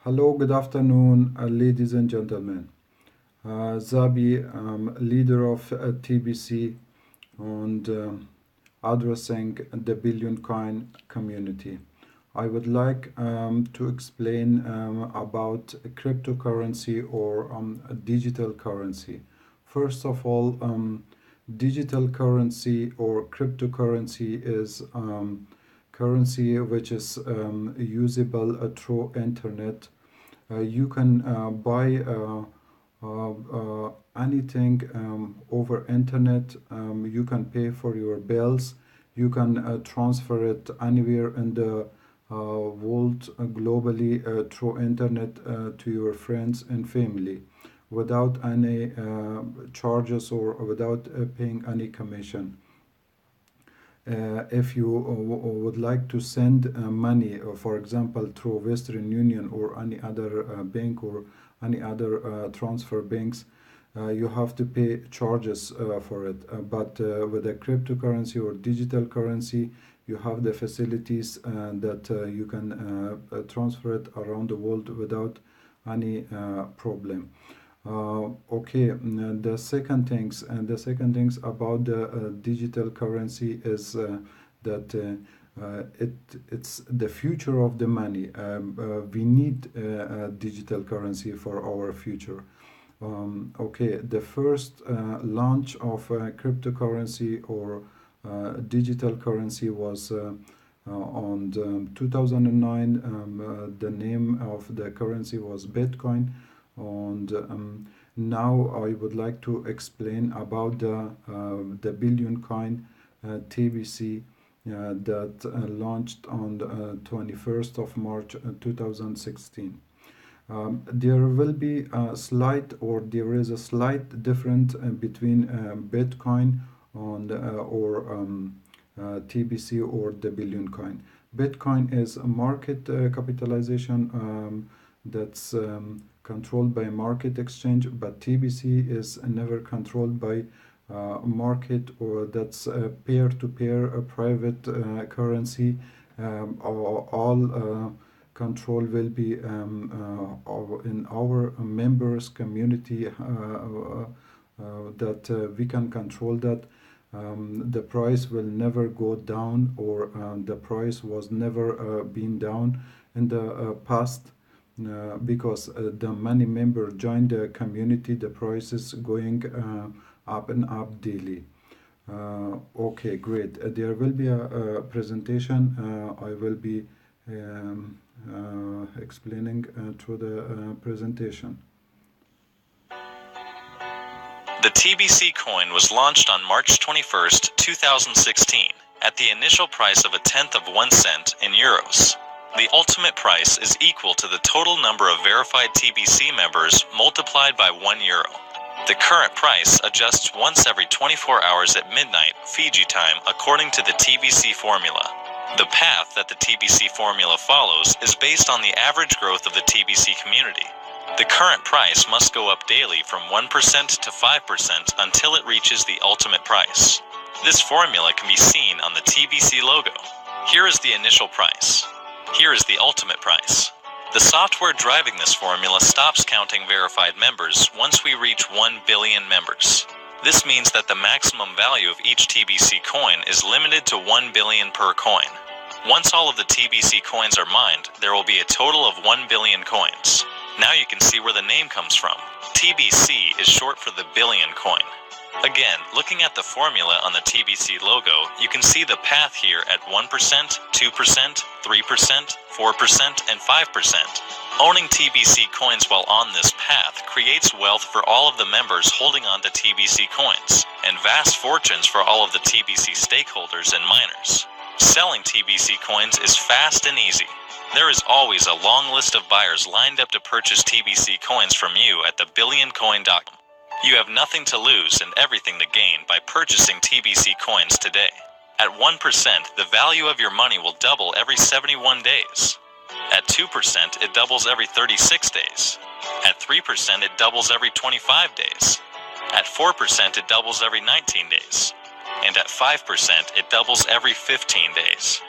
Hello, good afternoon, ladies and gentlemen. Zabi, leader of TBC and addressing the Billion Coin community. I would like to explain about cryptocurrency or digital currency. First of all, digital currency or cryptocurrency is currency which is usable through internet. You can buy anything over internet. You can pay for your bills. You can transfer it anywhere in the world globally through internet to your friends and family without any charges or without paying any commission. If you would like to send money, for example, through Western Union or any other bank or any other transfer banks, you have to pay charges for it. But with a cryptocurrency or digital currency, you have the facilities that you can transfer it around the world without any problem. Okay, the second things about the digital currency is that it's the future of the money. We need digital currency for our future. Okay, the first launch of cryptocurrency or digital currency was on 2009. The name of the currency was Bitcoin, and now I would like to explain about the billion coin TBC that launched on the 21st of March 2016. There will be a slight, or there is a slight difference between Bitcoin and TBC or the billion coin. Bitcoin is a market capitalization that's controlled by market exchange, but TBC is never controlled by market, or that's peer-to-peer private currency. All control will be in our members community, that we can control that. The price will never go down, or the price was never been down in the past, because the many members join the community. The price is going up and up daily. Okay, great. There will be a presentation. I will be explaining through the presentation. The TBC coin was launched on March 21st, 2016, at the initial price of a tenth of 1 cent in euros. The ultimate price is equal to the total number of verified TBC members multiplied by €1. The current price adjusts once every 24 hours at midnight Fiji time according to the TBC formula. The path that the TBC formula follows is based on the average growth of the TBC community. The current price must go up daily from 1% to 5% until it reaches the ultimate price. This formula can be seen on the TBC logo. Here is the initial price. Here is the ultimate price. The software driving this formula stops counting verified members once we reach 1 billion members. This means that the maximum value of each TBC coin is limited to 1 billion per coin. Once all of the TBC coins are mined, there will be a total of 1 billion coins. Now you can see where the name comes from. TBC is short for the billion coin. Again, looking at the formula on the TBC logo, you can see the path here at 1%, 2%, 3%, 4%, and 5%. Owning TBC coins while on this path creates wealth for all of the members holding on to TBC coins, and vast fortunes for all of the TBC stakeholders and miners. Selling TBC coins is fast and easy. There is always a long list of buyers lined up to purchase TBC coins from you at thebillioncoin.com. You have nothing to lose and everything to gain by purchasing TBC coins today. At 1%, the value of your money will double every 71 days. At 2%, it doubles every 36 days. At 3%, it doubles every 25 days. At 4%, it doubles every 19 days. And at 5%, it doubles every 15 days.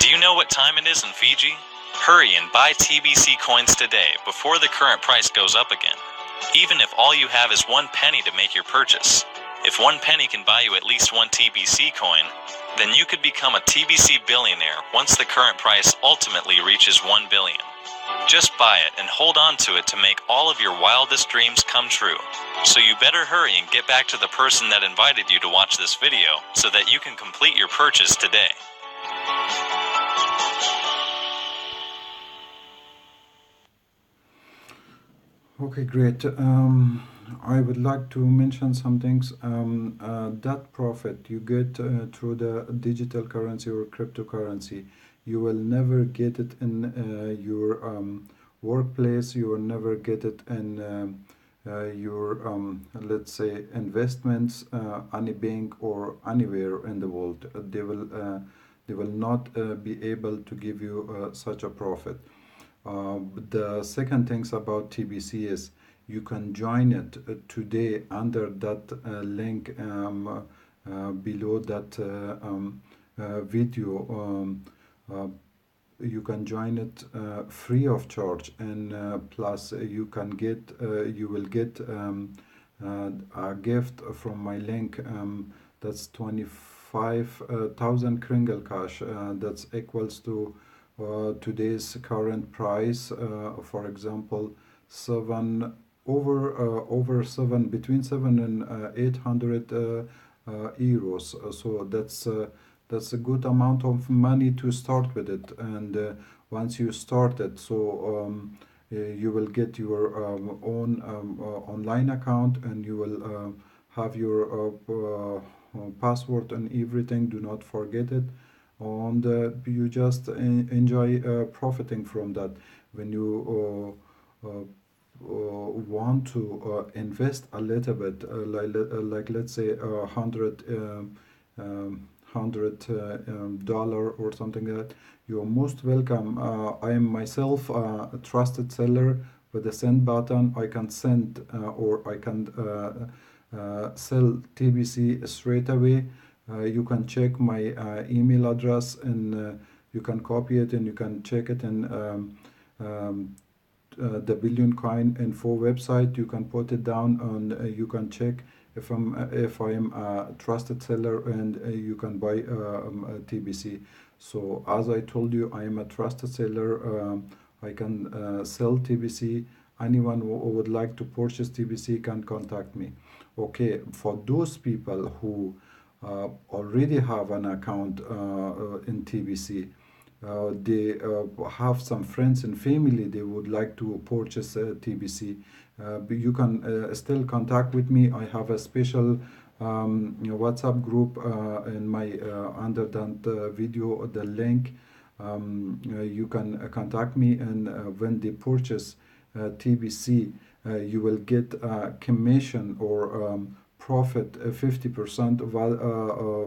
Do you know what time it is in Fiji? Hurry and buy TBC coins today before the current price goes up again. Even if all you have is 1 penny to make your purchase. If 1 penny can buy you at least 1 TBC coin, then you could become a TBC billionaire once the current price ultimately reaches 1 billion. Just buy it and hold on to it to make all of your wildest dreams come true. So you better hurry and get back to the person that invited you to watch this video so that you can complete your purchase today. Okay, great. I would like to mention some things. That profit you get through the digital currency or cryptocurrency, you will never get it in your workplace. You will never get it in your, let's say, investments, any bank or anywhere in the world. They will not be able to give you such a profit. The second things about TBC is you can join it today under that link below that video. You can join it free of charge, and plus you will get a gift from my link. That's 25,000 kringle cash. That's equals to today's current price, for example, between 7 and 800 euros. So that's a good amount of money to start with it. And once you start it, so you will get your own online account, and you will have your password and everything. Do not forget it. And you just enjoy profiting from that. When you want to invest a little bit, like let's say $100 or something like that, you're most welcome. I am myself a trusted seller. With the send button, I can send or I can sell TBC straight away. You can check my email address, and you can copy it, and you can check it in the Billion Coin Info website. You can put it down, and you can check if I am a trusted seller, and you can buy TBC. So as I told you, I am a trusted seller. I can sell TBC. Anyone who would like to purchase TBC can contact me. Okay, for those people who already have an account in TBC. They have some friends and family they would like to purchase TBC. But you can still contact with me. I have a special WhatsApp group in my under that video, the link. You can contact me, and when they purchase TBC, you will get a commission or profit 50%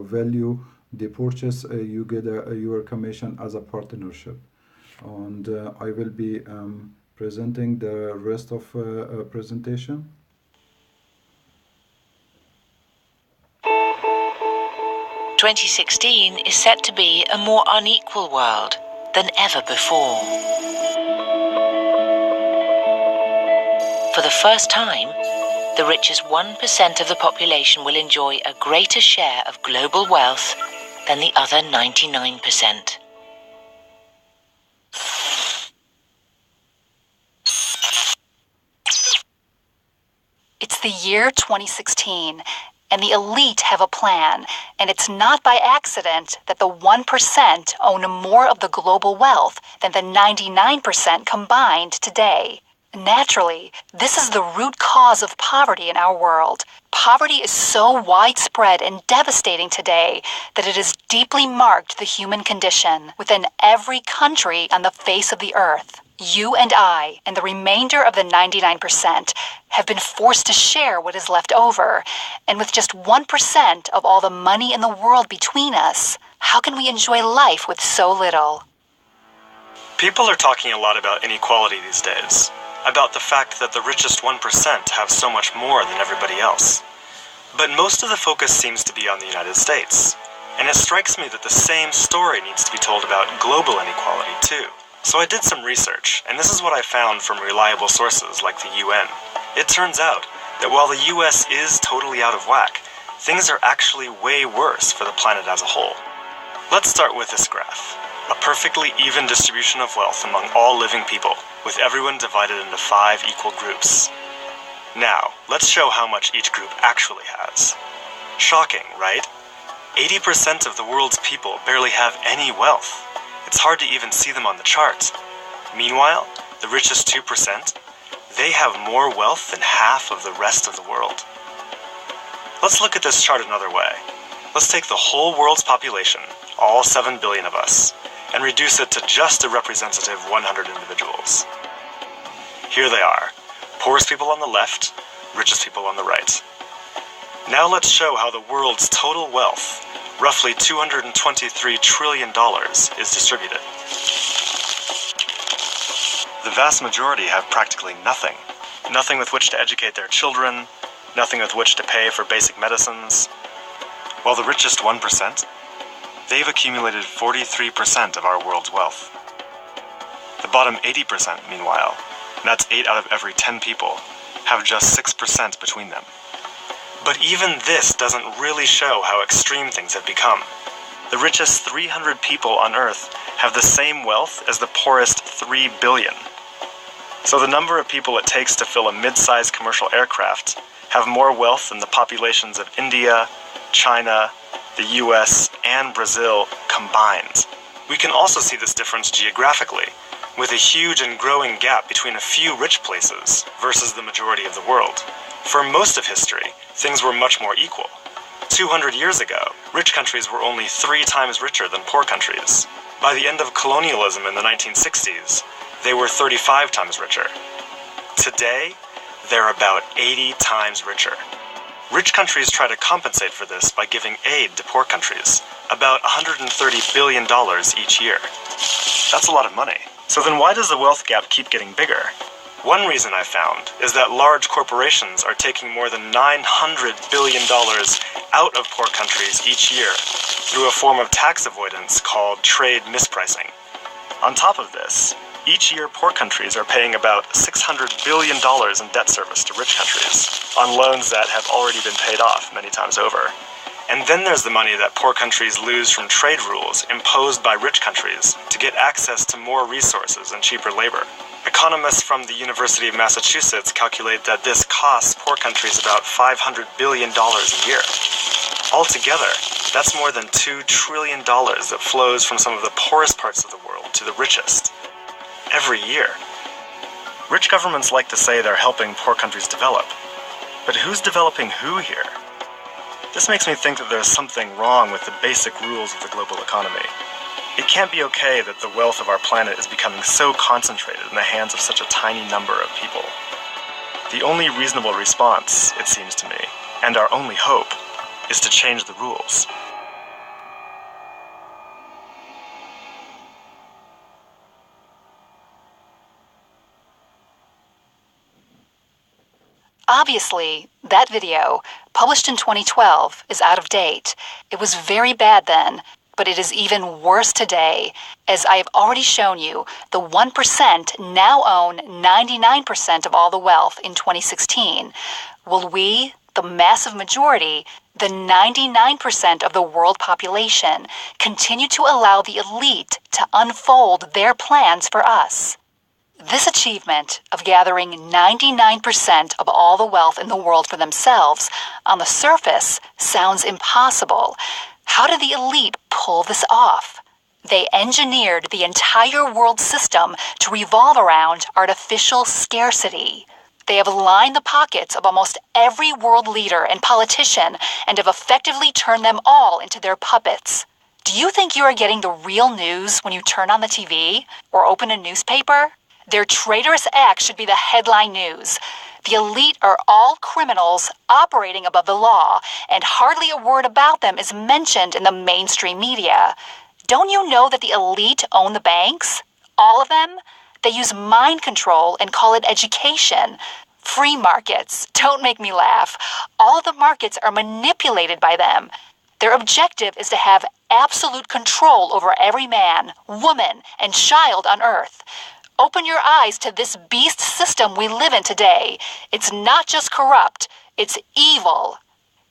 value they purchase. You get your commission as a partnership, and I will be presenting the rest of presentation. "2016 is set to be a more unequal world than ever before. For the first time, the richest 1% of the population will enjoy a greater share of global wealth than the other 99%. It's the year 2016, and the elite have a plan, and it's not by accident that the 1% own more of the global wealth than the 99% combined today. Naturally, this is the root cause of poverty in our world. Poverty is so widespread and devastating today that it has deeply marked the human condition within every country on the face of the earth. You and I, and the remainder of the 99%, have been forced to share what is left over. And with just 1% of all the money in the world between us, how can we enjoy life with so little? People are talking a lot about inequality these days, about the fact that the richest 1% have so much more than everybody else. But most of the focus seems to be on the United States. And it strikes me that the same story needs to be told about global inequality too. So I did some research, and this is what I found from reliable sources like the UN. It turns out that while the US is totally out of whack, things are actually way worse for the planet as a whole. Let's start with this graph. A perfectly even distribution of wealth among all living people, with everyone divided into 5 equal groups. Now, let's show how much each group actually has. Shocking, right? 80% of the world's people barely have any wealth. It's hard to even see them on the chart. Meanwhile, the richest 2%, they have more wealth than half of the rest of the world. Let's look at this chart another way. Let's take the whole world's population, all 7 billion of us, and reduce it to just a representative 100 individuals. Here they are, poorest people on the left, richest people on the right. Now let's show how the world's total wealth, roughly $223 trillion, is distributed. The vast majority have practically nothing. Nothing with which to educate their children, nothing with which to pay for basic medicines. While the richest 1%, they've accumulated 43% of our world's wealth. The bottom 80%, meanwhile, that's 8 out of every 10 people, have just 6% between them. But even this doesn't really show how extreme things have become. The richest 300 people on Earth have the same wealth as the poorest 3 billion. So the number of people it takes to fill a mid-sized commercial aircraft have more wealth than the populations of India, China, the US, and Brazil combined. We can also see this difference geographically, with a huge and growing gap between a few rich places versus the majority of the world. For most of history, things were much more equal. 200 years ago, rich countries were only 3 times richer than poor countries. By the end of colonialism in the 1960s, they were 35 times richer. Today, they're about 80 times richer. Rich countries try to compensate for this by giving aid to poor countries, about $130 billion each year. That's a lot of money. So then why does the wealth gap keep getting bigger? One reason I found is that large corporations are taking more than $900 billion out of poor countries each year through a form of tax avoidance called trade mispricing. On top of this, each year poor countries are paying about $600 billion in debt service to rich countries on loans that have already been paid off many times over. And then there's the money that poor countries lose from trade rules imposed by rich countries to get access to more resources and cheaper labor. Economists from the University of Massachusetts calculate that this costs poor countries about $500 billion a year. Altogether, that's more than $2 trillion that flows from some of the poorest parts of the world to the richest. Every year. Rich governments like to say they're helping poor countries develop. But who's developing who here? This makes me think that there's something wrong with the basic rules of the global economy. It can't be okay that the wealth of our planet is becoming so concentrated in the hands of such a tiny number of people. The only reasonable response, it seems to me, and our only hope, is to change the rules. Obviously, that video, published in 2012, is out of date. It was very bad then, but it is even worse today. As I have already shown you, the 1% now own 99% of all the wealth in 2016. Will we, the massive majority, the 99% of the world population, continue to allow the elite to unfold their plans for us? This achievement of gathering 99% of all the wealth in the world for themselves, on the surface, sounds impossible. How did the elite pull this off? They engineered the entire world system to revolve around artificial scarcity. They have lined the pockets of almost every world leader and politician and have effectively turned them all into their puppets. Do you think you are getting the real news when you turn on the TV or open a newspaper? Their traitorous acts should be the headline news. The elite are all criminals operating above the law, and hardly a word about them is mentioned in the mainstream media. Don't you know that the elite own the banks? All of them? They use mind control and call it education. Free markets. Don't make me laugh. All of the markets are manipulated by them. Their objective is to have absolute control over every man, woman, and child on Earth. Open your eyes to this beast system we live in today. It's not just corrupt, it's evil.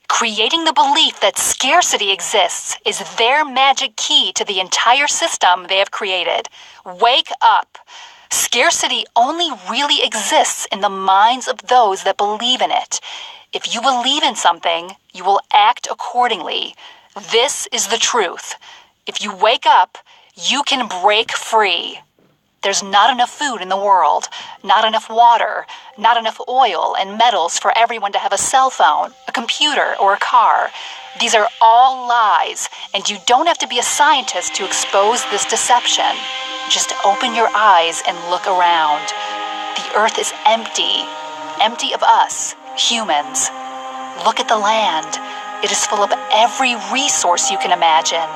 Creating the belief that scarcity exists is their magic key to the entire system they have created. Wake up. Scarcity only really exists in the minds of those that believe in it. If you believe in something, you will act accordingly. This is the truth. If you wake up, you can break free. There's not enough food in the world, not enough water, not enough oil and metals for everyone to have a cell phone, a computer, or a car. These are all lies, and you don't have to be a scientist to expose this deception. Just open your eyes and look around. The earth is empty of us, humans. Look at the land. It is full of every resource you can imagine.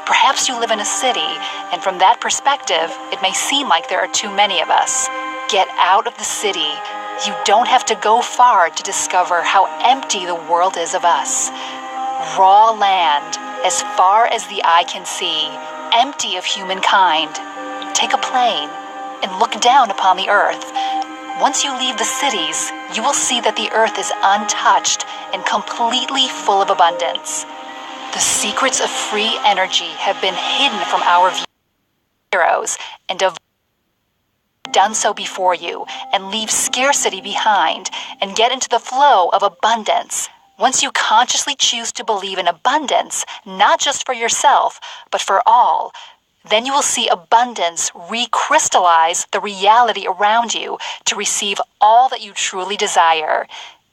Perhaps you live in a city, and from that perspective, it may seem like there are too many of us. Get out of the city. You don't have to go far to discover how empty the world is of us. Raw land, as far as the eye can see, empty of humankind. Take a plane and look down upon the earth. Once you leave the cities, you will see that the earth is untouched and completely full of abundance. The secrets of free energy have been hidden from our heroes and have done so before you, and leave scarcity behind and get into the flow of abundance. Once you consciously choose to believe in abundance, not just for yourself, but for all, then you will see abundance recrystallize the reality around you to receive all that you truly desire.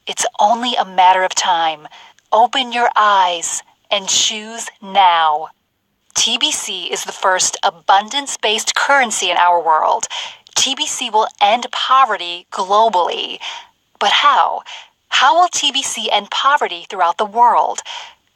It's only a matter of time. Open your eyes and choose now. TBC is the first abundance-based currency in our world. TBC will end poverty globally. But how? How will TBC end poverty throughout the world?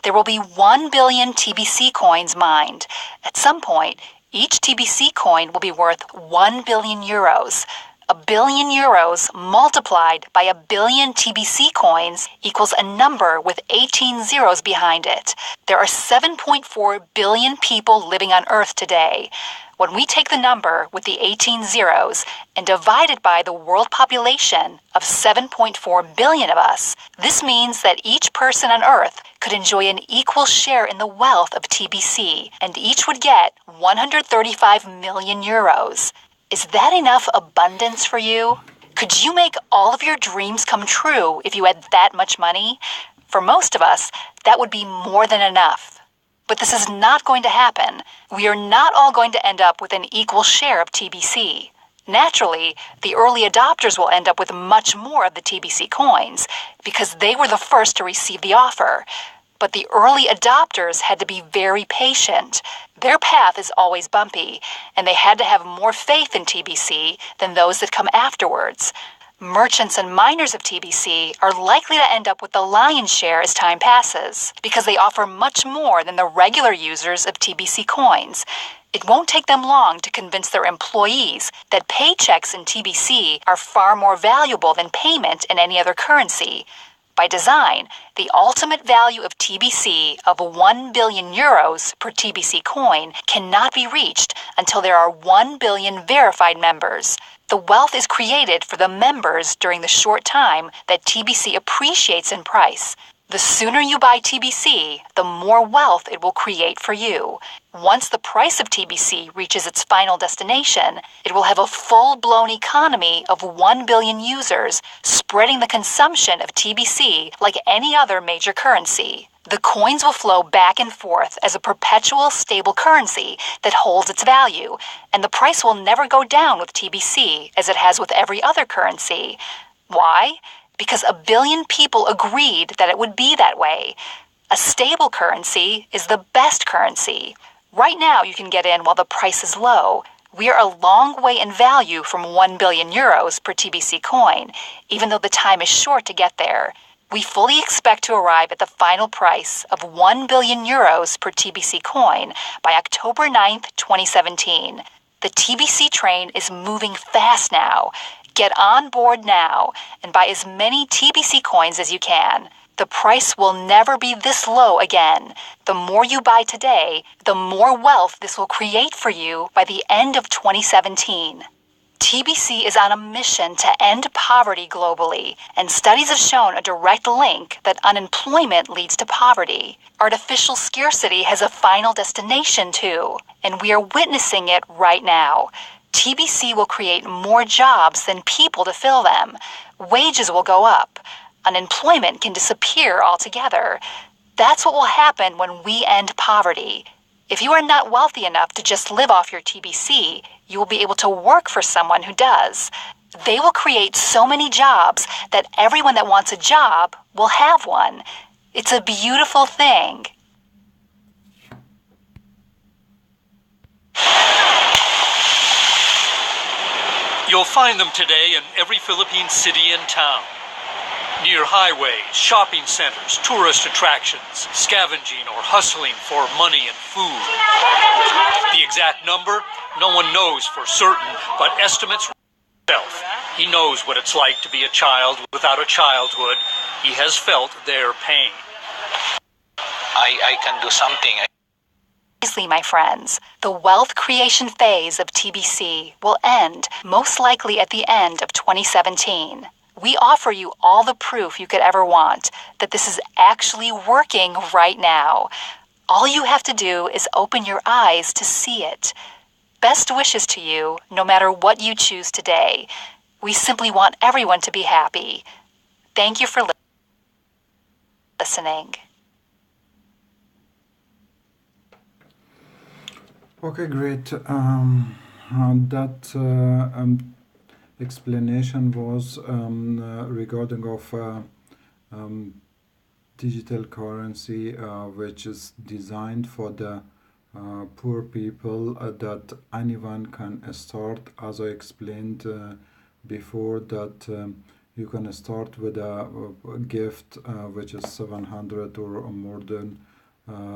There will be 1 billion TBC coins mined. At some point, each TBC coin will be worth 1 billion euros. 1 billion euros multiplied by 1 billion TBC coins equals a number with 18 zeros behind it. There are 7.4 billion people living on Earth today. When we take the number with the 18 zeros and divide it by the world population of 7.4 billion of us, this means that each person on Earth could enjoy an equal share in the wealth of TBC, and each would get 135 million euros. Is that enough abundance for you? Could you make all of your dreams come true if you had that much money? For most of us, that would be more than enough. But this is not going to happen. We are not all going to end up with an equal share of TBC. Naturally, the early adopters will end up with much more of the TBC coins because they were the first to receive the offer. But the early adopters had to be very patient. Their path is always bumpy, and they had to have more faith in TBC than those that come afterwards. Merchants and miners of TBC are likely to end up with the lion's share as time passes because they offer much more than the regular users of TBC coins. It won't take them long to convince their employees that paychecks in TBC are far more valuable than payment in any other currency. By design, the ultimate value of TBC of 1 billion euros per TBC coin cannot be reached until there are 1 billion verified members. The wealth is created for the members during the short time that TBC appreciates in price. The sooner you buy TBC, the more wealth it will create for you. Once the price of TBC reaches its final destination, it will have a full-blown economy of 1 billion users, spreading the consumption of TBC like any other major currency. The coins will flow back and forth as a perpetual stable currency that holds its value, and the price will never go down with TBC as it has with every other currency. Why? Because 1 billion people agreed that it would be that way. A stable currency is the best currency. Right now you can get in while the price is low. We are a long way in value from 1 billion euros per TBC coin, even though the time is short to get there. We fully expect to arrive at the final price of 1 billion euros per TBC coin by October 9th, 2017. The TBC train is moving fast now. Get on board now and buy as many TBC coins as you can. The The price will never be this low again. The more you buy today, the more wealth this will create for you by the end of 2017. TBC is on a mission to end poverty globally, and studies have shown a direct link that unemployment leads to poverty. Artificial scarcity has a final destination too, and we are witnessing it right now. TBC will create more jobs than people to fill them. Wages will go up. Unemployment can disappear altogether. That's what will happen when we end poverty. If you are not wealthy enough to just live off your TBC, you will be able to work for someone who does. They will create so many jobs that everyone that wants a job will have one. It's a beautiful thing. You'll find them today in every Philippine city and town. Near highways, shopping centers, tourist attractions, scavenging or hustling for money and food. The exact number, no one knows for certain, but estimates himself. He knows what it's like to be a child without a childhood. He has felt their pain. I can do something. Wisely, my friends, the wealth creation phase of TBC will end most likely at the end of 2017. We offer you all the proof you could ever want that this is actually working right now. All you have to do is open your eyes to see it. Best wishes to you, no matter what you choose today. We simply want everyone to be happy. Thank you for listening. Okay, great. That explanation was regarding of digital currency, which is designed for the poor people, that anyone can start. As I explained before, that you can start with a gift which is 700 or more than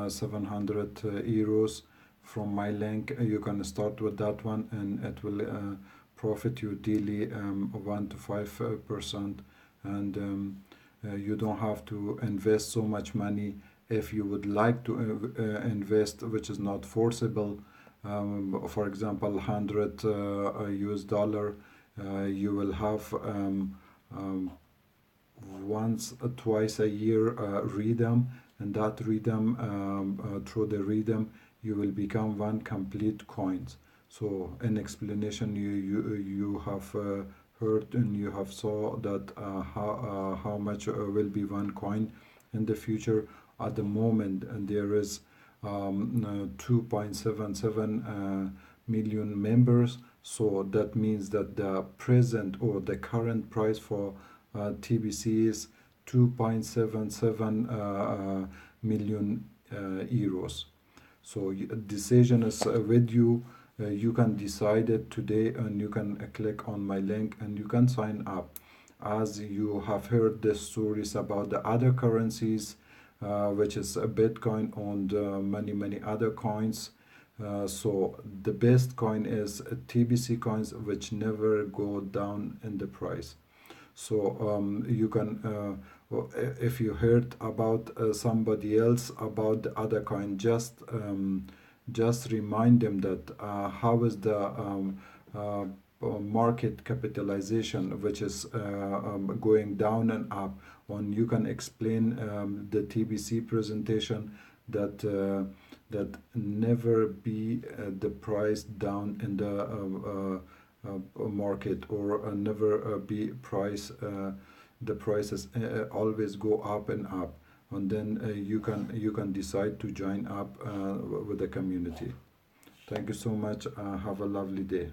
700 euros. From my link, you can start with that one, and it will profit you daily 1 to 5%, and you don't have to invest so much money. If you would like to invest, which is not forcible, for example, 100 US dollar, you will have twice a year redeem, and that redeem, through the redeem, you will become one complete coins. So in explanation, you have heard and you have saw that how much will be one coin in the future. At the moment, and there is 2.77 million members. So that means that the present or the current price for TBC is 2.77 million euros. So decision is with you. You can decide it today, and you can click on my link and you can sign up. As you have heard the stories about the other currencies, which is a Bitcoin and many other coins. So the best coin is TBC coins, which never go down in the price. So you can, if you heard about somebody else about the other coin, just remind them that how is the market capitalization, which is going down and up. When you can explain the TBC presentation that that never be the price down in the market, or never be price, the prices always go up and up, and then you can decide to join up with the community. Thank you so much. Have a lovely day.